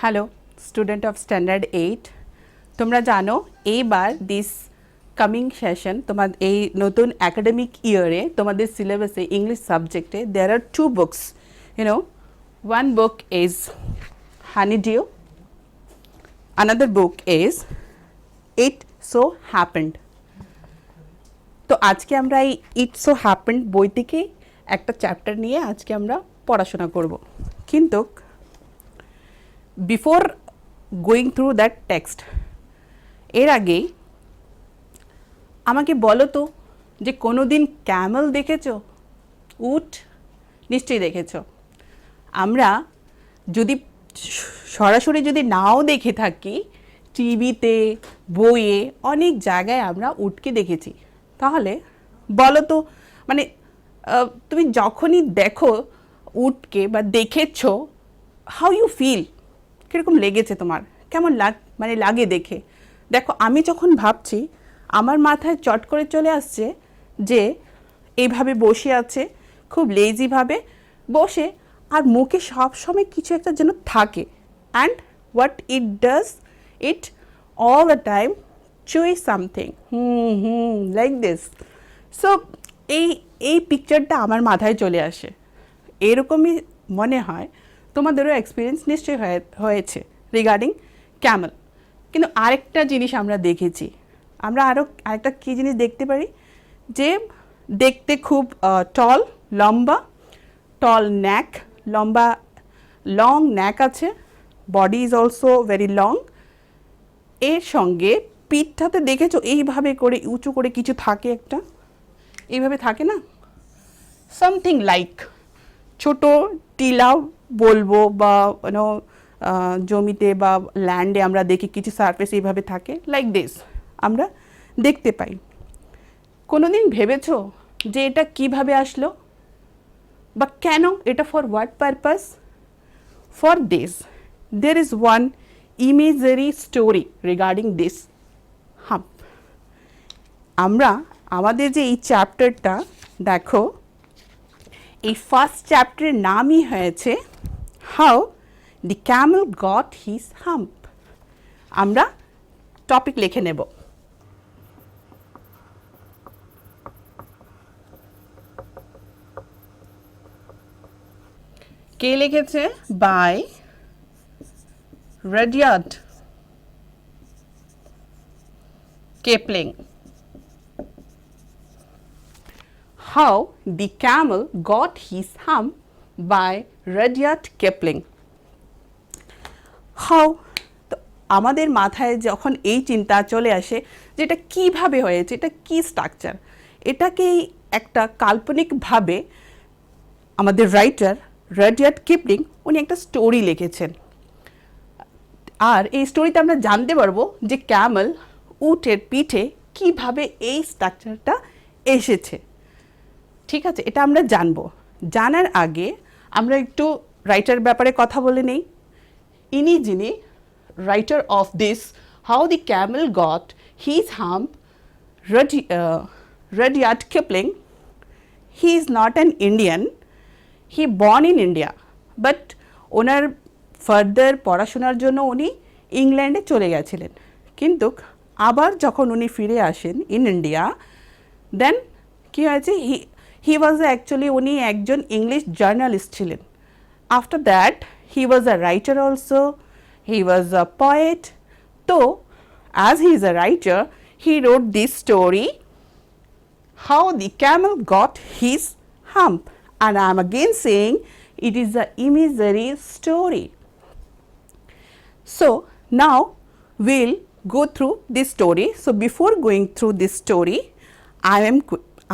Hello student of standard 8 তোমরা জানো এইবার দিস কামিং সেশন তোমার এই নতুন একাডেমিক ইয়ারে তোমাদের সিলেবাসে ইংলিশ সাবজেক্টে there are two books one book is Honeydew another book is it so happened তো আজকে আমরা এই ইট সো হ্যাপেন্ড বই থেকে একটা চ্যাপ্টার নিয়ে আজকে আমরা পড়াশোনা করব কিন্তু before going through that text এর আগে আমাকে বলো তো যে কোনো দিন ক্যামেল দেখেছো? উট নিশ্চয়ই দেখেছো। আমরা যদি সরাসরি যদি নাও দেখে থাকি, টিভিতে বইয়ে অনেক জায়গায় আমরা উটকে দেখেছি। তাহলে বলো তো মানে তুমি যখনই দেখো উটকে বা দেখেছো, হাউ ইউ ফিল, কীরকম লেগেছে তোমার, কেমন মানে লাগে দেখে? দেখো আমি যখন ভাবছি আমার মাথায় চট করে চলে আসছে যে এইভাবে বসে আছে, খুব লেজিভাবে বসে, আর মুখে সবসময় কিছু একটা যেন থাকে, and what it does, it all the time chew something like this. So এই পিকচারটা আমার মাথায় চলে আসে। এরকমই মনে হয় তোমাদেরও এক্সপিরিয়েন্স নিশ্চয়ই হয়েছে রিগার্ডিং ক্যামেল। কিন্তু আরেকটা জিনিস আমরা দেখেছি, আমরা আরেকটা কী জিনিস দেখতে পারি, যে দেখতে খুব টল, লম্বা, টল ন্যাক, লম্বা লং ন্যাক আছে, body is also very long. এর সঙ্গে পিঠটাতে দেখেছো এইভাবে করে উঁচু করে কিছু থাকে, একটা এইভাবে থাকে না, সামথিং লাইক ছোট টিলা বলবো, বা জমিতে বা ল্যান্ডে আমরা দেখি কিছু সারফেস এইভাবে থাকে, লাইক দিস আমরা দেখতে পাই। কোনোদিন ভেবেছো যে এটা কিভাবে আসলো বা কেন, এটা for what purpose? For this there is one imaginary story regarding this hump. আমরা আমাদের যে এই চ্যাপ্টারটা দেখো, এই ফার্স্ট চ্যাপ্টারের নামই হয়েছে how the camel got his hump. আমরা টপিক লিখে নেব। কে লিখেছে? By Rudyard Kipling. How the Camel Got His Hump by Rudyard Kipling. How, তো আমাদের মাথায় যখন এই চিন্তা চলে আসে যে এটা কীভাবে হয়েছে, এটা কী স্ট্রাকচার, এটাকেই একটা কাল্পনিকভাবে আমাদের রাইটার রাডিয়ার্ড কিপলিং উনি একটা স্টোরি লিখেছেন। আর এই স্টোরিতে আমরা জানতে পারবো যে ক্যামেল, উটের পিঠে কিভাবে এই স্ট্রাকচারটা এসেছে। ঠিক আছে, এটা আমরা জানবো। জানার আগে আমরা একটু রাইটার ব্যাপারে কথা বলে নেই। ইনি যিনি writer of this how the camel got his hump, Rudyard Kipling, he is not an Indian, he born in India, but ওনার ফার্দার পড়াশোনার জন্য উনি ইংল্যান্ডে চলে গেছিলেন। কিন্তু আবার যখন উনি ফিরে আসেন ইন ইন্ডিয়া, দেন কী হয়েছে, হি ওয়াজ অ্যাকচুয়ালি উনি একজন ইংলিশ জার্নালিস্ট ছিলেন। After that he was a writer also, he was a poet. তো as he is a writer, he wrote this story how the camel got his hump, and I am again saying it is an imaginary story. So now we'll go through this story. So before going through this story,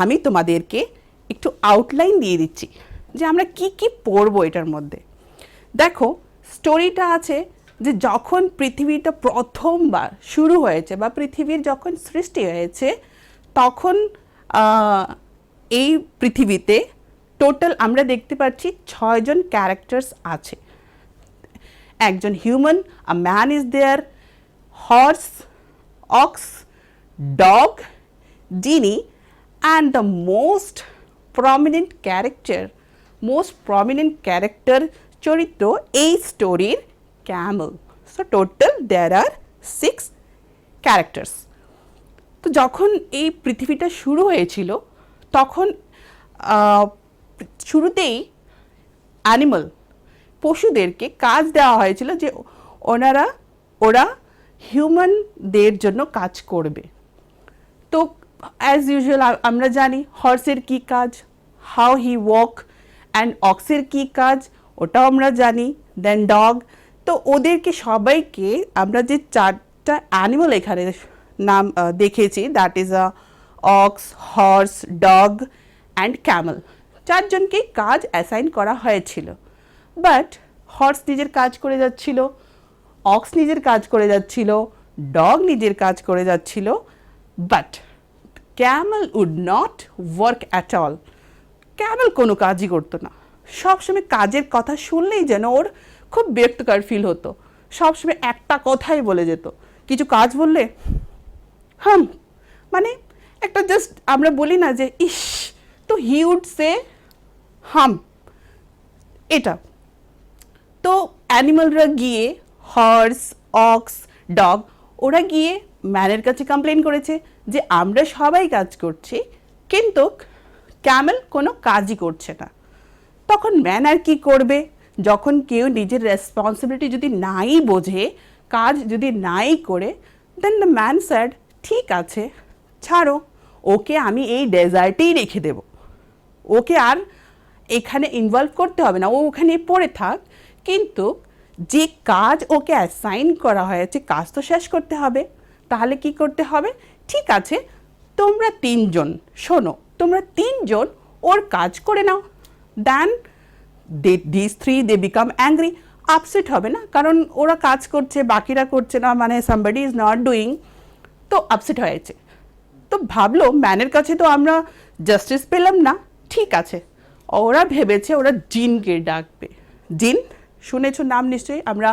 আমি তোমাদেরকে একটু outline দিয়ে দিচ্ছি যে আমরা কি কি পড়বো এটার মধ্যে। দেখো স্টোরিটা আছে যে যখন পৃথিবীটা প্রথমবার শুরু হয়েছে বা পৃথিবীর যখন সৃষ্টি হয়েছে, তখন এই পৃথিবীতে টোটাল আমরা দেখতে পাচ্ছি 6 জন ক্যারেক্টার্স আছে। একজন human, a man is there, horse, ox, dog, genie, and the most prominent character চরিত্র এই স্টোরির camel. So total there are 6 characters. তো যখন এই পৃথিবীটা শুরু হয়েছিল তখন শুরুতেই অ্যানিমাল পশুদেরকে কাজ দেওয়া হয়েছিল যে ওরা হিউম্যানদের জন্য কাজ করবে। তো অ্যাজ ইউজুয়াল আমরা জানি হর্সের কী কাজ, হাউ হি ওয়াক, অ্যান্ড অক্সের কী কাজ ওটাও আমরা জানি, দেন ডগ। তো ওদেরকে সবাইকে আমরা যে 4টা অ্যানিমাল এখানে নাম দেখেছি, that is a ox, horse, dog and camel, 4জনকেই কাজ অ্যাসাইন করা হয়েছিল। বাট হর্স নিজের কাজ করে যাচ্ছিল, অক্স নিজের কাজ করে যাচ্ছিল, ডগ নিজের কাজ করে যাচ্ছিল, but camel would not work at all. Camel কোনো কাজই করতো না, সবসময় কাজের কথা শুনলেই যেন ওর খুব বিরক্তকর ফিল হতো, সবসময় একটা কথাই বলে যেত। কিছু কাজ বললে মানে একটা জাস্ট আমরা বলি না যে ইস, তো হি উড সে এটা। তো অ্যানিমালরা গিয়ে হর্স, অক্স, ডগ ওরা গিয়ে ম্যানের কাছে কমপ্লেন করেছে যে আমরা সবাই কাজ করছি কিন্তু ক্যামেল কোনো কাজই করছে না। তখন ম্যান আর কি করবে, যখন কেউ নিজের রেসপন্সিবিলিটি যদি নাই বোঝে, কাজ যদি নাই করে, দেন দ্য ম্যান স্যাড ঠিক আছে ছাড়ো, ওকে আমি এই ডেজার্টেই রেখে দেব, ওকে আর এখানে ইনভলভ করতে হবে না, ও ওখানে পড়ে থাক, কিন্তু যে কাজ ওকে অ্যাসাইন করা হয়েছে কাজ তো শেষ করতে হবে। তাহলে কি করতে হবে, ঠিক আছে তোমরা 3জন শোনো, তোমরা 3জন ওর কাজ করে নাও। Then this 3 they became angry, upset হবে না, কারণ ওরা কাজ করছে বাকিরা করছে না, মানে সামবডি ইজ নট ডুইং, তো আপসেট হয়েছে। তো ভাবলো ম্যানের কাছে তো আমরা জাস্টিস পেলাম না, ঠিক আছে ওরা ভেবেছে ওরা জিনকে ডাকবে। জিন শুনেছ নাম নিশ্চয়ই, আমরা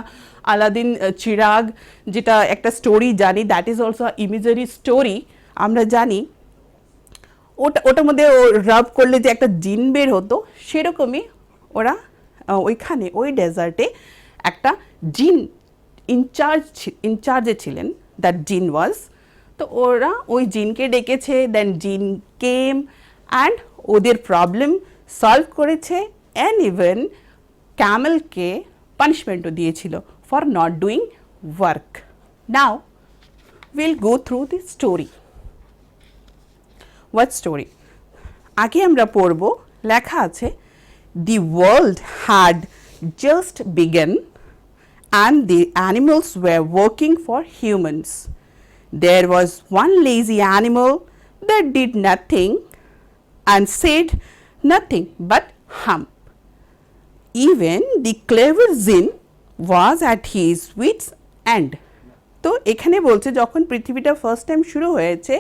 আলাদিন চিরাগ যেটা একটা স্টোরি জানি, that is also imagery story, আমরা জানি ওটার মধ্যে রাব করলে যে একটা জিন বের হতো, সেরকমই ওরা ওইখানে ওই ডেজার্টে একটা জিন ইনচার্জে ছিলেন, দ্যাট জিন ওয়াজ। তো ওরা ওই জিনকে ডেকেছে, দেন জিন কেম অ্যান্ড ওদের প্রবলেম সলভ করেছে, অ্যান্ড ইভেন ক্যামেলকে পানিশমেন্টও দিয়েছিল for not doing work. Now will go through the story. What story? আগে আমরা পড়ব, লেখা আছে the world had just begin and the animals were working for humans. There was one lazy animal that did nothing and said nothing but hum. Even the clever Jinn was at his wits' end. তো এখানে বলছে যখন পৃথিবীটা first time শুরু হয়েছে,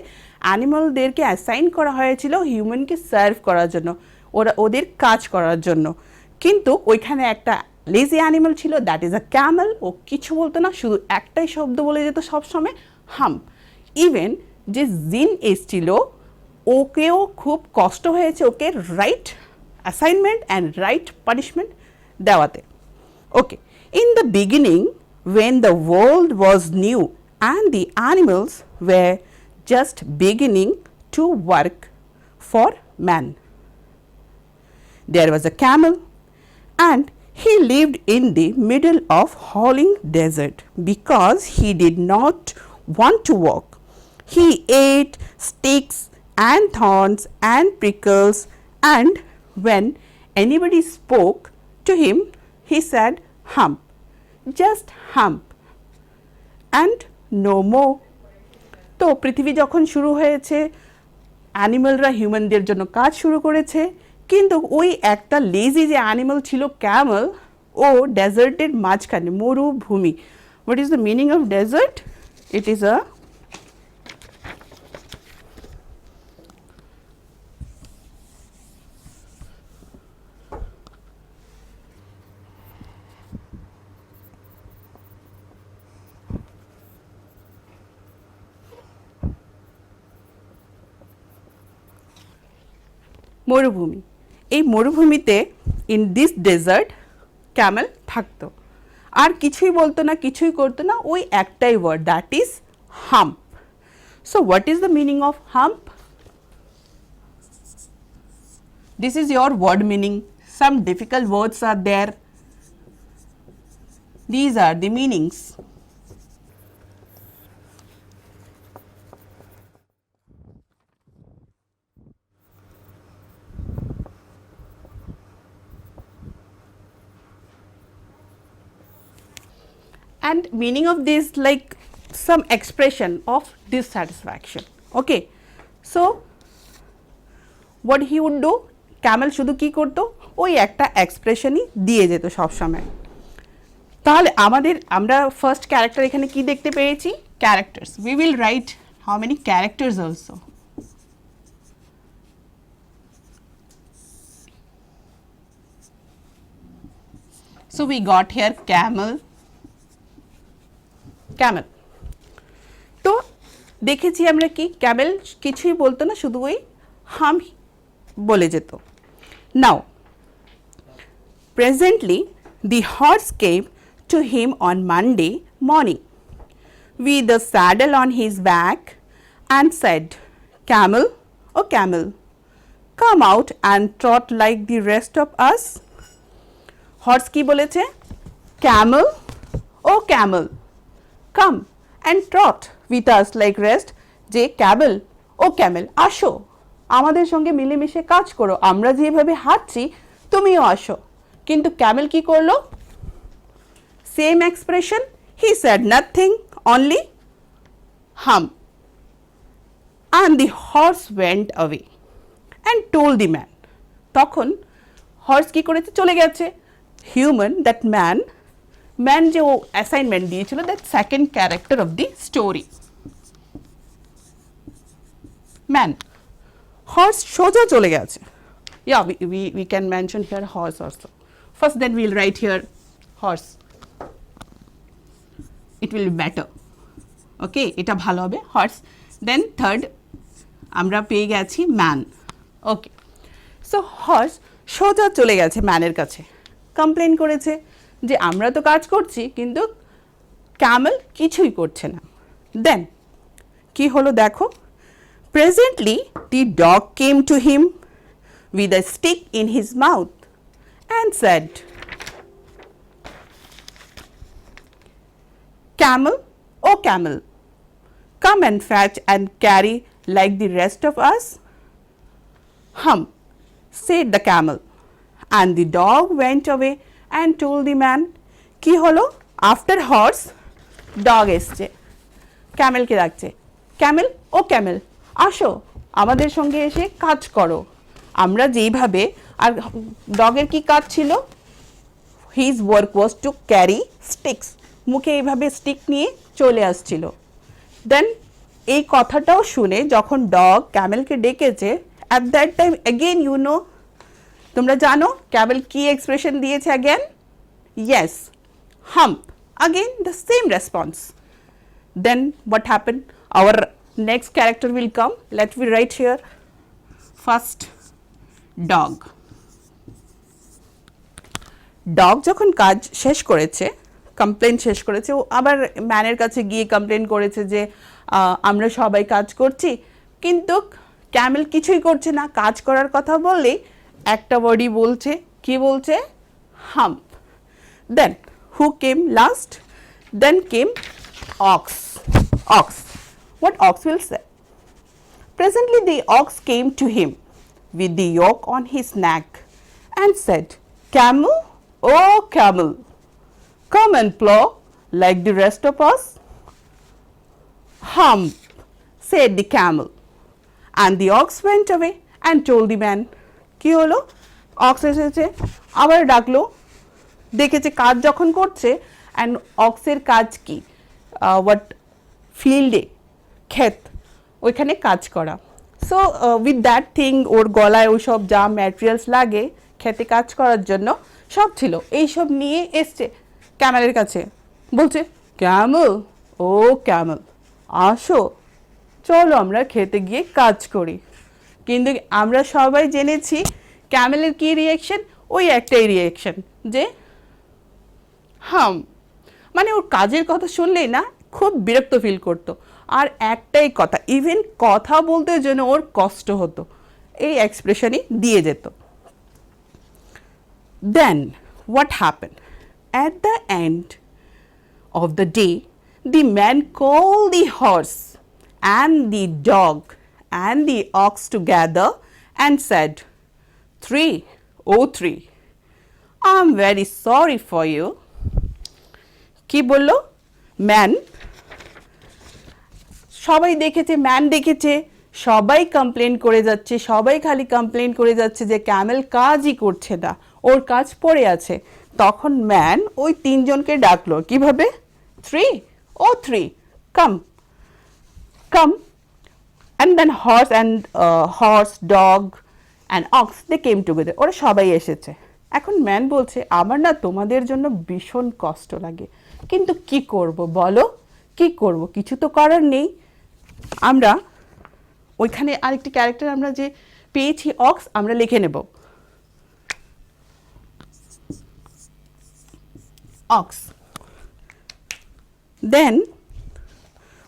অ্যানিমালদেরকে assign করা হয়েছিল হিউম্যানকে serve করার জন্য, ওদের কাজ করার জন্য, কিন্তু ওইখানে একটা লেজি অ্যানিমাল ছিল, দ্যাট ইজ আ ক্যামেল। ও কিছু বলতো না, শুধু একটাই শব্দ বলে যেত সবসময়, হাম। ইভেন যে জিন এসছিল ওকেও খুব কষ্ট হয়েছে ওকে right assignment and right punishment দেওয়াতে। Okay, in the beginning when the world was new and the animals were just beginning to work for man, there was a camel and he lived in the middle of howling desert because he did not want to walk. He ate sticks and thorns and prickles, and when anybody spoke to him, he said, hump, just hump and no more. তো পৃথিবী যখন শুরু হয়েছে, অ্যানিমালরা হিউম্যানদের জন্য কাজ শুরু করেছে, কিন্তু ওই একটা লেজি যে অ্যানিমাল ছিল ক্যামেল, ও ডেজার্টের মাঝখানে মরুভূমি। What is the meaning of desert? It is a মরুভূমি। এই মরুভূমিতে ইন দিস ডেজার্ট ক্যামেল থাকতো। আর কিছুই বলতো না, কিছুই করতো না, ওই একটাই word, that is hump. So what is the meaning of hump? This is your word meaning. Some difficult words are there. These are the meanings. And meaning of this, like some expression of dissatisfaction. Okay, so what he would do, Camel শুধু কি করতো, ওই একটা এক্সপ্রেশনই দিয়ে যেত সবসময়। তাহলে আমরা ফার্স্ট ক্যারেক্টার এখানে কি দেখতে পেয়েছি? Characters. We will write how many characters also. So we got here Camel. Camel তো দেখেছি আমরা কি, ক্যামেল কিছুই বলতো না, শুধু ওই হাম বলে যেত। Now, presently, the horse came to him on Monday morning with the saddle on his back and said, "Camel, oh camel, come out and trot like the rest of us." Horse কি বলেছে? Camel, oh camel, come and trot with us like rest. যে camel, oh camel, আসো আমাদের সঙ্গে মিলেমিশে কাজ করো, আমরা যেভাবে হাঁটছি তুমিও আসো। কিন্তু ক্যামেল কি করলো? Same expression, he said nothing, only humph. And the horse went away and told the man. তখন হর্স কি করেছে? চলে গেছে। হিউম্যান, দ্যাট ম্যান যে ও অ্যাসাইনমেন্ট দিয়েছিল, that second character of the story, man. Horse সোজা চলে গেছে। Yeah, we can mention here horse also. First then we'll write here horse. It will be better. Okay, এটা ভালো হবে, horse. Then third আমরা পেয়ে গেছি ম্যান। ওকে, সো হর্স সোজা চলে গেছে ম্যানের কাছে, কমপ্লেন করেছে যে আমরা তো কাজ করছি কিন্তু ক্যামেল কিছুই করছে না। দেন কি হলো দেখো, presently the dog came to him with a stick in his mouth and said, "Camel, oh camel, come and fetch and carry like the rest of us." "Hum," said the camel, and the dog went away and told the man. কি হলো? After horse, dog এসছে, ক্যামেলকে ডাকছে, Camel, ও Camel, আসো আমাদের সঙ্গে এসে কাজ করো, আমরা যেইভাবে। আর ডগের কি কাজ ছিল? His work was to carry sticks, মুখে এইভাবে স্টিক নিয়ে চলে আসছিল। দেন এই কথাটাও শুনে যখন ডগ ক্যামেলকে ডেকেছে, at that time again you know, তোমরা জানো ক্যামেল কি এক্সপ্রেশন দিয়েছে again? Yes, hump, again the same response. Then what happen? Our next character will come. Let me write here first dog. Dog যখন কাজ শেষ করেছে, কমপ্লেন শেষ করেছে, ও আবার ম্যানের কাছে গিয়ে কমপ্লেন করেছে যে আমরা সবাই কাজ করছি কিন্তু ক্যামেল কিছুই করছে না। কাজ করার কথা বললেই একটা ওয়ার্ডই বলছে, কি বলছে? Hump. Then who came last? Then came ox. What ox will say? Presently the ox came to him with the yoke on his neck and said, "Camel, oh camel, come and plow like the rest of us." "Hump," said the camel, and the ox went away and told the man. কি হলো? Ox এসেছে, আবার ডাকলো, দেখেছে কাজ যখন করছে। And অক্সের কাজ কি? হোয়াট? ফিল্ডে, ক্ষেত, ওইখানে কাজ করা। সো উইথ দ্যাট থিং, ওর গলায় ওইসব যা ম্যাটেরিয়ালস লাগে খেতে কাজ করার জন্য সব ছিল, এইসব নিয়ে এসছে ক্যামেলের কাছে, বলছে, "ক্যামেল, ও ক্যামেল, আসো চলো আমরা খেতে গিয়ে কাজ করি।" কিন্তু আমরা সবাই জেনেছি ক্যামেলের কি রিয়াকশন? ওই একটাই রিয়াকশন, যে হাম, মানে ওর কাজের কথা শুনলেই না খুব বিরক্ত ফিল করতো, আর একটাই কথা, ইভেন কথা বলতে জন্য ওর কষ্ট হতো, এই এক্সপ্রেশনই দিয়ে যেত। Then what happen at the end of the day, the man called the horse and the dog and the ox together and said, 3, oh 3, I'm very sorry for you. কি বললো? ম্যান, সবাই দেখেছে, ম্যান দেখেছে, সবাই complain করে যাচ্ছে, সবাই খালি কমপ্লেন করে যাচ্ছে যে ক্যামেল কাজই করছে না, ওর কাজ পড়ে আছে। তখন ম্যান ওই তিনজনকে ডাকলো, কিভাবে? 3, oh 3, come, come. And then horse, dog and ox, they came together. ওরা সবাই এসেছে। এখন ম্যান বলছে, আমার না তোমাদের জন্য ভীষণ কষ্ট লাগে, কিন্তু কি করব বলো, কি করব, কিছু তো করার নেই। আমরা ওইখানে আরেকটি ক্যারেক্টার আমরা যে পেয়েছি অক্স, আমরা লিখে নেব অক্স। দেন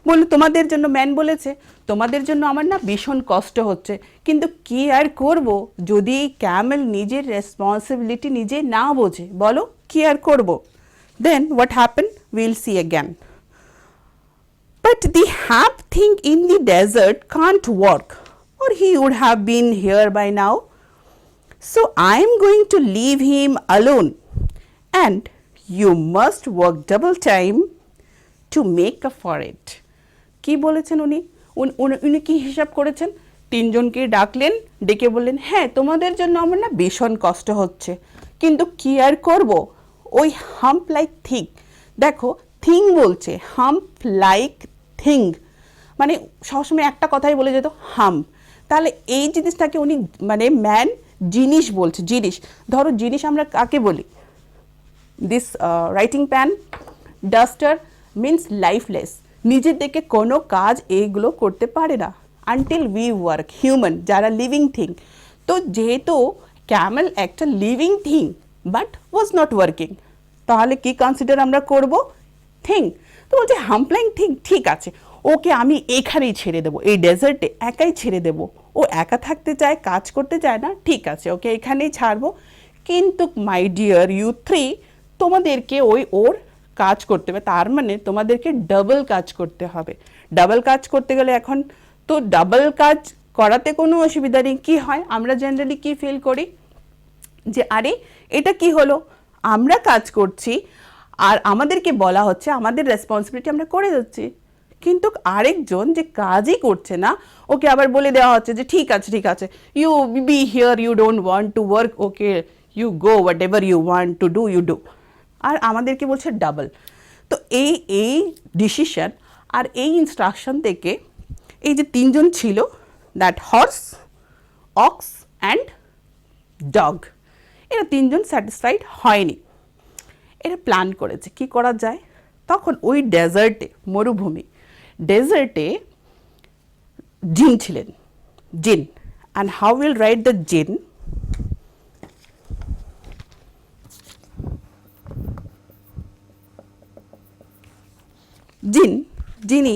বললো তোমাদের জন্য, ম্যান বলেছে তোমাদের জন্য আমার না ভীষণ কষ্ট হচ্ছে, কিন্তু কি আর করব যদি ক্যামেল নিজের রেসপন্সিবিলিটি নিজে না বোঝে, বলো কি আর করব। Then what happen will see again. But the hap thing in the desert can't work, or he would have been here by now. So I am going to leave him alone, and you must work double time to make up for it. কি বলেছেন উনি? উনি কি হিসাব করেছেন? তিনজনকে ডাকলেন, ডেকে বললেন, হ্যাঁ তোমাদের জন্য আমার না ভীষণ কষ্ট হচ্ছে, কিন্তু কি আর করব, ওই হাম্প লাইক থিং, দেখো থিং বলছে, হাম্প লাইক থিং মানে সবসময় একটা কথাই বলে যেত হাম্প, তাহলে এই জিনিসটাকে উনি মানে ম্যান জিনিস বলছে, জিনিস। ধরো জিনিস আমরা কাকে বলি? This writing pan, duster means lifeless, নিজের থেকে কোনো কাজ এইগুলো করতে পারে না আনটিল উই ওয়ার্ক, হিউম্যান যারা লিভিং থিং। তো যেহেতু ক্যামেল একটা living thing but was not working, তাহলে কি কনসিডার আমরা করব? থিং। তো বলছে হাম্পলাইং থিং, ঠিক আছে ওকে আমি এখানেই ছেড়ে দেবো, এই ডেজার্টে একাই ছেড়ে দেবো, ও একা থাকতে চায়, কাজ করতে চায় না, ঠিক আছে ওকে এখানেই ছাড়বো, কিন্তু মাই ডিয়ার ইউ 3, তোমাদেরকে ওর কাজ করতে হবে, তার মানে তোমাদেরকে ডাবল কাজ করতে হবে। ডাবল কাজ করতে গেলে এখন তো ডাবল কাজ করাতে কোনো অসুবিধা নেই। কী হয়, আমরা জেনারেলি কি ফিল করি যে আরে এটা কি হলো, আমরা কাজ করছি আর আমাদেরকে বলা হচ্ছে, আমাদের রেসপন্সিবিলিটি আমরা করে যাচ্ছি, কিন্তু আরেকজন যে কাজই করছে না ওকে আবার বলে দেওয়া হচ্ছে যে ঠিক আছে ঠিক আছে, you be here, you don't want to work, okay you go, whatever you want to do you do, আর আমাদেরকে বলছে ডাবল। তো এই ডিসিশন আর এই ইনস্ট্রাকশন থেকে এই যে তিনজন ছিল, that horse, ox and dog, এরা তিনজন স্যাটিসফাইড হয়নি। এরা প্ল্যান করেছে কি করা যায়। তখন ওই ডেজার্টে, মরুভূমি ডেজার্টে জিন ছিলেন, জিন। And how will write the জিন? জিন, জিনি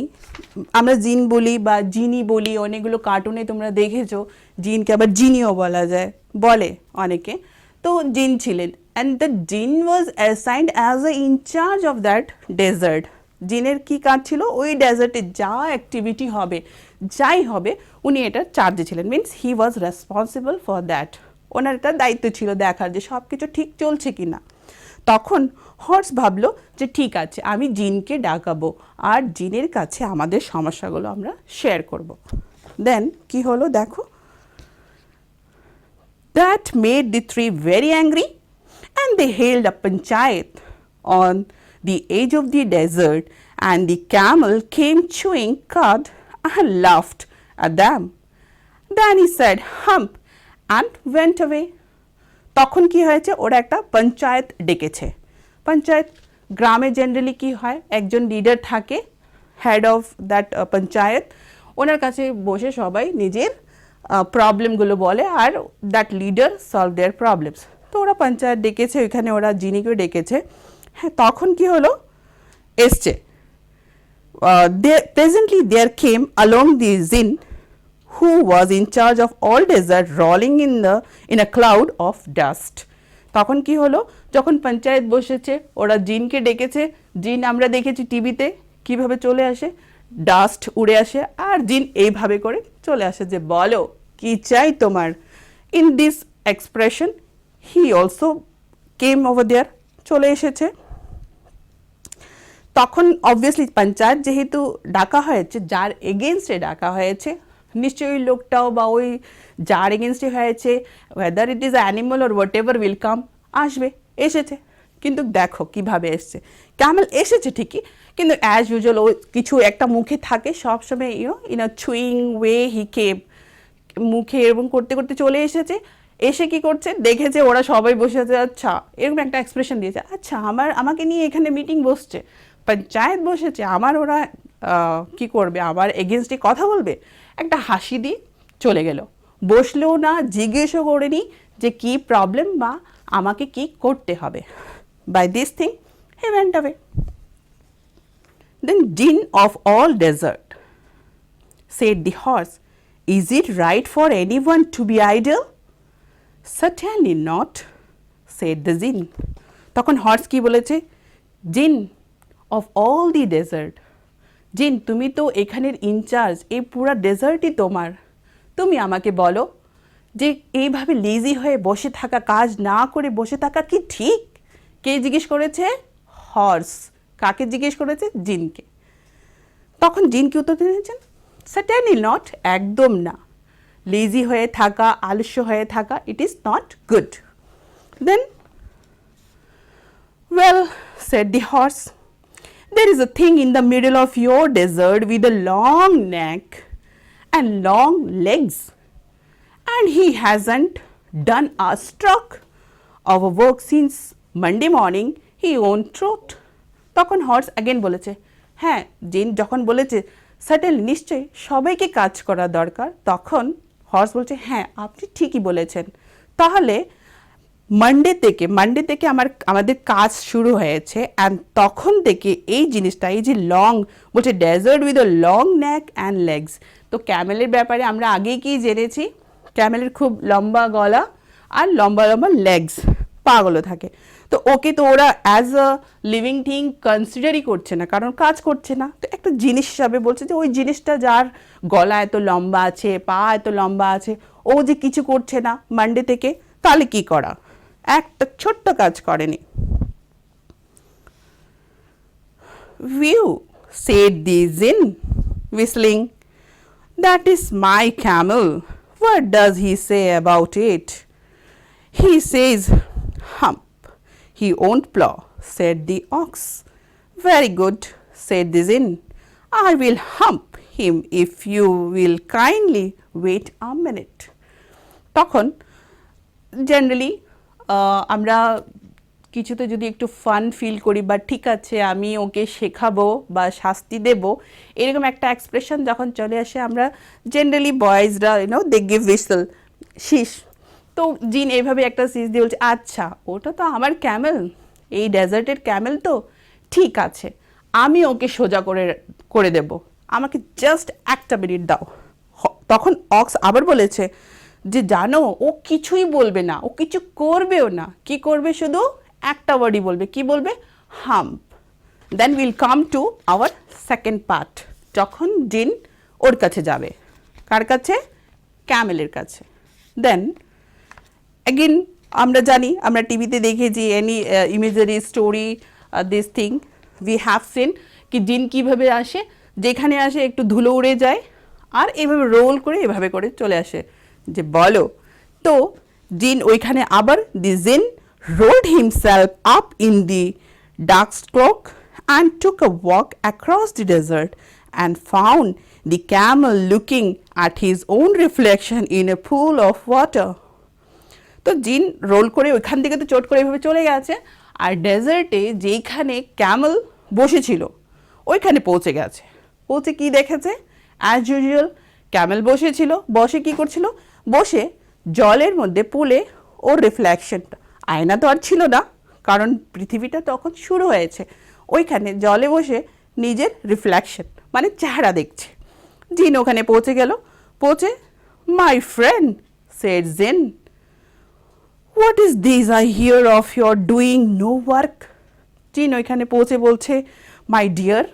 আমরা জিন বলি বা জিনি বলি, অনেকগুলো কার্টুনে তোমরা দেখেছো জিনকে আবার জিনিও বলা যায়, বলে অনেকে। তো জিন ছিলেন, and the jinn was assigned as a in charge of that desert. জিনের কি কাজ ছিল, ওই ডেজার্টে যা অ্যাক্টিভিটি হবে, যাই হবে, উনি এটার চার্জে ছিলেন, means he was responsible for that. ওনার একটা দায়িত্ব ছিল দেখার যে সব কিছু ঠিক চলছে কি না। তখন হর্স ভাবলো যে ঠিক আছে আমি জিনকে ডাকাবো আর জিনের কাছে আমাদের সমস্যাগুলো আমরা শেয়ার করব। দেন কি হলো দেখো, that made the 3 very angry and they held a panchayat on the edge of the desert, and the camel came chewing cud and laughed at them. Then he said hump and went away. তখন কি হয়েছে, ওরা একটা পঞ্চায়েত ডেকেছে। পঞ্চায়েত গ্রামে generally কি হয়, একজন লিডার থাকে, হেড অফ দ্যাট পঞ্চায়েত, ওনার কাছে বসে সবাই নিজের প্রবলেমগুলো বলে আর that leader solve their problems. তো ওরা পঞ্চায়েত ডেকেছে, ওইখানে ওরা জিনিকে ডেকেছে। হ্যাঁ, তখন কি হলো, এসছে। Presently there came along the jinn who was in charge of all desert rolling in a cloud of dust. তখন কি হলো, যখন পঞ্চায়েত বসেছে ওরা জিনকে ডেকেছে। জিন আমরা দেখেছি টিভিতে কিভাবে চলে আসে, ডাস্ট উড়ে আসে, আর জিন এইভাবে করে চলে আসে যে বলো কি চাই তোমার। In this expression he also came over there, চলে এসেছে। তখন অবভিয়াসলি পঞ্চায়েত যেহেতু ডাকা হয়েছে, যার এগেনস্টে ডাকা হয়েছে, নিশ্চয়ই ওই লোকটাও বা ওই যার এগেনস্টে হয়েছে, whether it is animal or whatever will come, আসবে, এসেছে। কিন্তু দেখো কিভাবে এসছে, ক্যামেল এসেছে ঠিকই, কিন্তু অ্যাজ ইউজুয়াল ও কিছু একটা মুখে থাকে সবসময়, in a chewing way he came, মুখে এরকম করতে করতে চলে এসেছে। এসে কি করছে, দেখেছে ওরা সবাই বসে আছে, আচ্ছা এরকম একটা এক্সপ্রেশন দিয়েছে, আচ্ছা আমাকে নিয়ে এখানে মিটিং বসছে, পঞ্চায়েত বসেছে, আমার ওরা কি করবে, আমার এগেনস্টে কথা বলবে, একটা হাসি দিয়ে চলে গেল, বসলেও না, জিজ্ঞেসও করেনি যে কি প্রবলেম বা আমাকে কি করতে হবে। By this thing he went away. Then jinn of all desert said the horse, is it right for anyone to be idle? Certainly not, said the jinn. তখন হর্স কি বলেছে, জিন অফ অল দি ডেজার্ট, জিন তুমি তো এখানের in charge, এই পুরো ডেজার্টই তোমার, তুমি আমাকে বলো যে এইভাবে লেজি হয়ে বসে থাকা, কাজ না করে বসে থাকা কি ঠিক? কে জিজ্ঞেস করেছে? হর্স। কাকে জিজ্ঞেস করেছে? জিনকে। তখন জিন কি উত্তর দিয়েছেন? সার্টেনলি নট, একদম না, লেজি হয়ে থাকা, আলস্য হয়ে থাকা, it is not good. Then well, said the horse, there is a thing in the middle of your desert with a long neck and long legs, and he hasn't done a stroke of work since Monday morning he won't trot. তখন horse again বলেছে, হ্যাঁ, জিন যখন বলেছে certainly নিশ্চয়ই সবাইকে কাজ করা দরকার, তখন হর্স বলছে হ্যাঁ আপনি ঠিকই বলেছেন, তাহলে মানডে থেকে আমাদের কাজ শুরু হয়েছে, অ্যান্ড তখন থেকে এই জিনিসটা, এই যে লং বলছে, desert with a long neck and legs, তো ক্যামেলের ব্যাপারে আমরা আগেই কি জেনেছি, ক্যামেলের খুব লম্বা গলা আর লম্বা লম্বা লেগস, পাগুলো থাকে। তো ওকে তো ওরা অ্যাজ আ লিভিং থিং কনসিডারই করছে না, কারণ কাজ করছে না, তো একটা জিনিস হিসাবে বলছে যে ওই জিনিসটা যার গলা এত লম্বা আছে, পা এত লম্বা আছে, ও যে কিছু করছে না মানডে থেকে, তাহলে কি করা, একটা ছোট্ট কাজ করেনি। View, said the jinn, whistling, that is my camel. What does he say about it? He says, hump. He won't plow, said the ox. Very good, said the jinn. I will hump him if you will kindly wait a minute. তখন generally আমরা কিছুতে যদি একটু fun feel করি, বা ঠিক আছে আমি ওকে শেখাবো বা শাস্তি দেব, এরকম একটা এক্সপ্রেশন যখন চলে আসে, আমরা জেনারেলি বয়েজরা দে গিভ হুইসল, শীষ। তো জিন এইভাবে একটা শীষ দিয়ে বলছে, আচ্ছা ওটা তো আমার ক্যামেল, এই ডেজার্টের ক্যামেল, তো ঠিক আছে আমি ওকে সোজা করে দেব, আমাকে জাস্ট একটা মিনিট দাও। তখন অক্স আবার বলেছে যে জানো ও কিছুই বলবে না, ও কিছু করবেও না, কি করবে, শুধু একটা ওয়ার্ডই বলবে, কি বলবে, hump. Then will come to our second part, যখন জিন ওর কাছে যাবে, কার কাছে, ক্যামেলের কাছে। দেন অ্যাগেন আমরা জানি, আমরা টিভিতে দেখেছি, any imagery story, this thing we have seen, কি জিন কীভাবে আসে, যেখানে আসে একটু ধুলো উড়ে যায়, আর এভাবে রোল করে এভাবে করে চলে আসে, যে বলো। তো জিন ওইখানে আবার, দি জিন rolled himself up in the dark cloak and took a walk across the desert and found the camel looking at his own reflection in a pool of water. তো জিন রোল করে ওইখান থেকে তো চট করে এভাবে চলে গেছে, আর ডেজার্টে যেইখানে ক্যামেল বসেছিল ওইখানে পৌঁছে গেছে। পৌঁছে কি দেখেছে, অ্যাজ ইউজুয়াল ক্যামেল বসেছিল, বসে কি করছিল, বসে জলের মধ্যে পুলে ওর রিফ্লেকশনটা, আয়না তো আর ছিল না, কারণ পৃথিবীটা তখন শুরু হয়েছে, ওইখানে জলে বসে নিজের রিফ্লেকশন মানে চেহারা দেখছে। জিন ওখানে পৌঁছে গেল, পৌঁছে my friend said Jean, what is this I hear of your doing no work. Jean ওইখানে পৌঁছে বলছে, মাই ডিয়ার,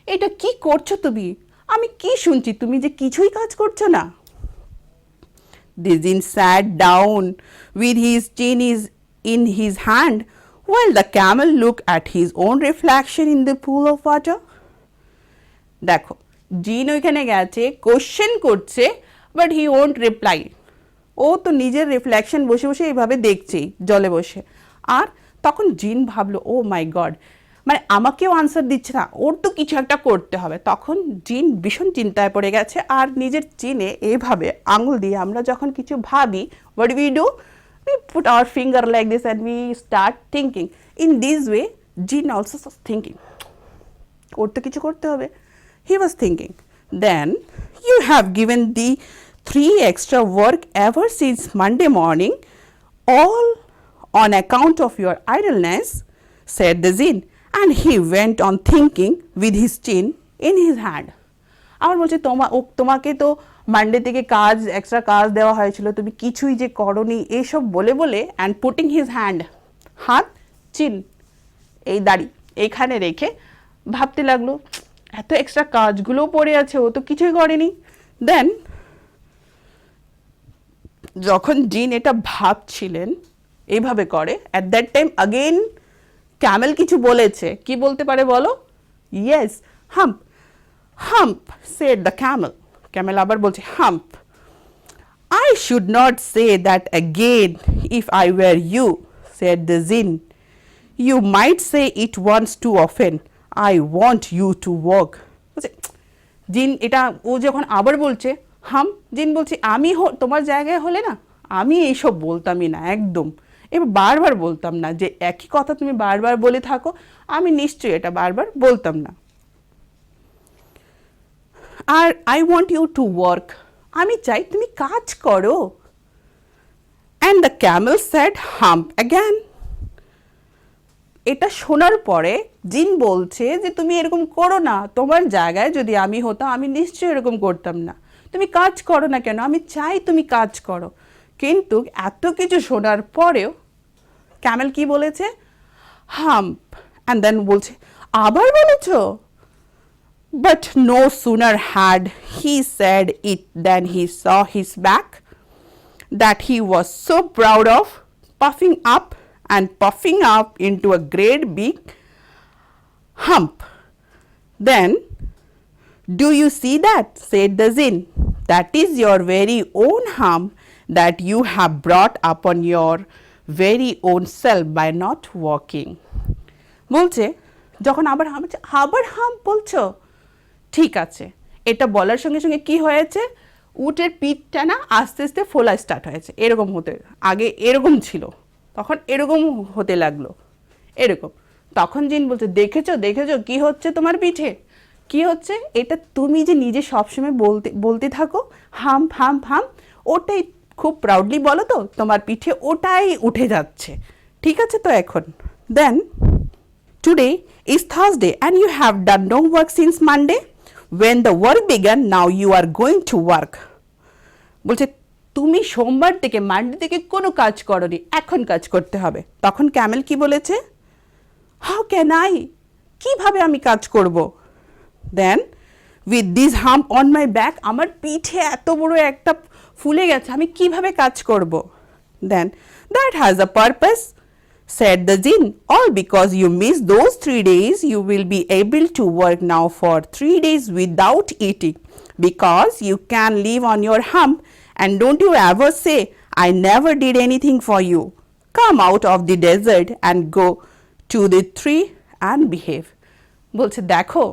এটা কি করছো তুমি? আমি কি শুনছি তুমি যে কিছুই কাজ করছো না। The Jinn sat down with his chin in his hand while the camel looked at his own reflection in the pool of water. দেখো, জিন ওইখানে গেছে, কোশ্চেন করছে, বাট হি ওন্ট রিপ্লাই। ও তো নিজের রিফ্লেকশন বসে বসে এইভাবে দেখছেই জলে বসে। আর তখন জিন ভাবলো, ও মাই গড, মানে আমাকেও আনসার দিচ্ছে না, ওর তো কিছু একটা করতে হবে। তখন জিন ভীষণ চিন্তায় পড়ে গেছে, আর নিজের চিনে এইভাবে আঙুল দিয়ে আমরা যখন কিছু ভাবি, what we do, we put our finger like this and we start thinking. In this way, Jinn also was thinking. ওর তো কিছু করতে হবে। He was thinking. Then you have given the 3 extra work ever since Monday morning, all on account of your idleness, said the Jinn. And he went on thinking with his chin in his hand. আমার বলছে তোমাকে তো Monday থেকে কাজ, extra কাজ দেওয়া হয়েছিল, তুমি কিছুই যে করনি, এইসব বলে বলে, অ্যান্ড পুটিং হিজ হ্যান্ড, হাত চিন এই দাড়ি এইখানে রেখে ভাবতে লাগলো, এত এক্সট্রা কাজগুলোও পড়ে আছে, ও তো কিছুই করেনি। দেন যখন জিন এটা ভাবছিলেন এইভাবে করে, at that time again Camel কিছু বলেছে। কি বলতে পারে বলো? Yes, hump. Hump said the Camel. Camel আবার বলছে, hump, I should not say that again if I were you, said the Jinn. You might say it once too often. I want you to walk. জিন এটা ও যখন আবার বলছে, জিন বলছে, আমি তোমার জায়গায় হলে না আমি এইসব বলতামই না একদম, এবার বারবার বলতাম না, যে একই কথা তুমি বারবার বলে থাকো, আমি নিশ্চয়ই এটা বারবার বলতাম না। আর I want you to work, আমি চাই তুমি কাজ করো। And the camel said hump again. এটা শোনার পরে জিন বলছে যে তুমি এরকম করো না, তোমার জায়গায় যদি আমি হতাম আমি নিশ্চয়ই এরকম করতাম না, তুমি কাজ করো না কেন, আমি চাই তুমি কাজ করো। কিন্তু এত কিছু শোনার পরেও ক্যামেল কি বলেছে? হাম্প। অ্যান্ড দেন বলছে, আবার বলেছ? But no sooner had he said it than he saw his back, that he was so proud of, puffing up into a great big hump. Then, do you see that? Said the Jinn. That is your very own hump that you have brought upon your very own self by not walking. বলছে, যখন আবার hump বলছো, ঠিক আছে, এটা বলার সঙ্গে সঙ্গে কি হয়েছে, উটের পিঠটা না আস্তে আস্তে ফোলা স্টার্ট হয়েছে, এরকম হতে, আগে এরকম ছিল, তখন এরকম হতে লাগলো, এরকম। তখন জিন বলছে, দেখেছো কি হচ্ছে তোমার পিঠে, কি হচ্ছে, এটা তুমি যে নিজে সবসময় বলতে থাকো, হাম্প, ওটাই খুব প্রাউডলি বলো তো, তোমার পিঠে ওটাই উঠে যাচ্ছে, ঠিক আছে তো এখন। Then today is Thursday and you have done no work since Monday. When the work began, now you are going to work. বলছে, তুমি সোমবার থেকে মানডে থেকে কোনো কাজ করনি, এখন কাজ করতে হবে। তখন ক্যামেল কি বলেছে? হাউ ক্যান আই, কিভাবে আমি কাজ করব? Then with this hump on my back, আমার পিঠে এত বড় একটা ফুলে গেছে, আমি কিভাবে কাজ করব? Then that has a purpose, said the Jinn, all because you missed those 3 days. You will be able to work now for 3 days without eating, because you can live on your hump. And don't you ever say, I never did anything for you. Come out of the desert and go to the tree and behave. বলছে, দেখো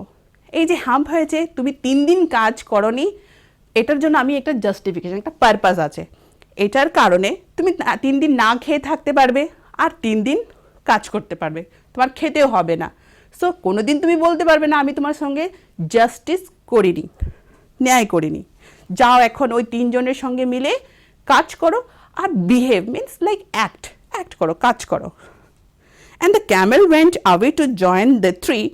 এই যে hump হয়েছে, তুমি 3 দিন কাজ করনি, এটার জন্য আমি একটা জাস্টিফিকেশন, একটা পারপাস আছে, এটার কারণে তুমি 3 দিন না খেয়ে থাকতে পারবে, আর 3 দিন কাজ করতে পারবে, তোমার খেতেও হবে না। সো কোনো দিন তুমি বলতে পারবে না আমি তোমার সঙ্গে জাস্টিস করিনি, ন্যায় করিনি। যাও এখন ওই 3 জনের সঙ্গে মিলে কাজ করো, আর বিহেভ মিন্স লাইক অ্যাক্ট করো, কাজ করো। And the camel went away to join the tree,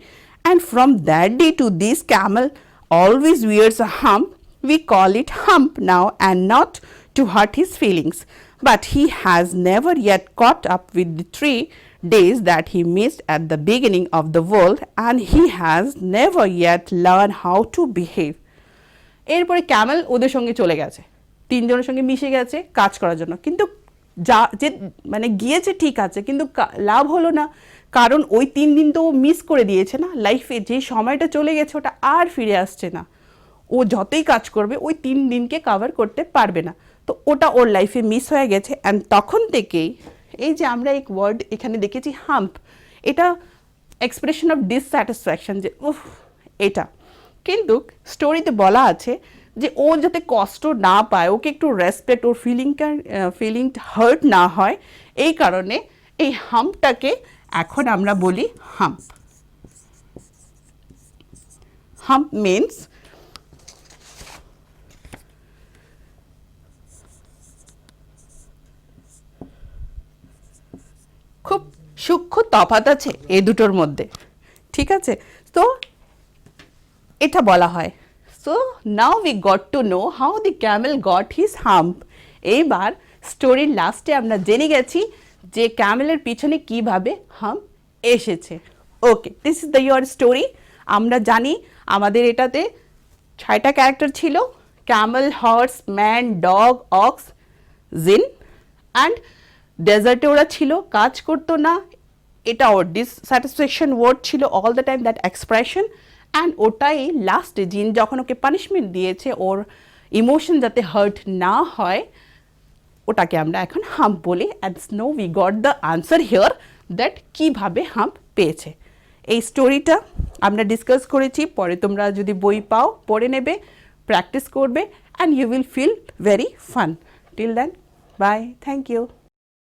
and from that day to this camel always wears a hump. We call it hump now, and not to hurt his feelings. But he has never yet caught up with the 3 days that he missed at the beginning of the world, and he has never yet learned how to behave. এরপরে Camel ওদের সঙ্গে চলে গেছে, 3জনের সঙ্গে মিশে গেছে কাজ করার জন্য, কিন্তু যা যে মানে গিয়েছে ঠিক আছে, কিন্তু লাভ হলো না, কারণ ওই 3 দিন তো ও মিস করে দিয়েছে না, লাইফে যে সময়টা চলে গেছে ওটা আর ফিরে আসছে না। ও যতই কাজ করবে ওই 3 দিনকে কভার করতে পারবে না, তো ওটা ওর লাইফে মিস হয়ে গেছে। অ্যান্ড তখন থেকেই এই যে আমরা এক ওয়ার্ড এখানে দেখেছি হাম্প, এটা এক্সপ্রেশন অফ ডিসস্যাটিসফ্যাকশন, যে উফ এটা। কিন্তু স্টোরিতে বলা আছে যে ও যাতে কষ্ট না পায়, ওকে একটু রেসপেক্ট, ওর ফিলিং হার্ট না হয়, এই কারণে এই হাম্পটাকে এখন আমরা বলি হাম্প। হাম্প মিনস খুব সূক্ষ্ম তফাৎ আছে এই দুটোর মধ্যে, ঠিক আছে? তো এটা বলা হয়। So now we got to know how the camel got his hump. এইবার স্টোরির লাস্টে আমরা জেনে গেছি যে ক্যামেলের পিছনে কিভাবে হাম্প এসেছে। Okay, this is the your story. আমরা জানি আমাদের এটাতে 6টা ক্যারেক্টার ছিল, camel, horse, man, dog, ox, jinn. And ডেজার্টে ওরা ছিল, কাজ করতো না, এটা ওর ডিসস্যাটিসফ্যাকশন ওয়ার্ড ছিল all the time, that expression. And ওটাই লাস্টে জিন যখন ওকে পানিশমেন্ট দিয়েছে, ওর ইমোশন যাতে হার্ট না হয়, ওটাকে আমরা এখন হাম্প বলি। And no we got the answer here that কীভাবে হাম্প পেয়েছে। এই স্টোরিটা আমরা ডিসকাস করেছি, পরে তোমরা যদি বই পাও পড়ে নেবে, প্র্যাকটিস করবে, and you will feel very fun. Till then, bye, thank you.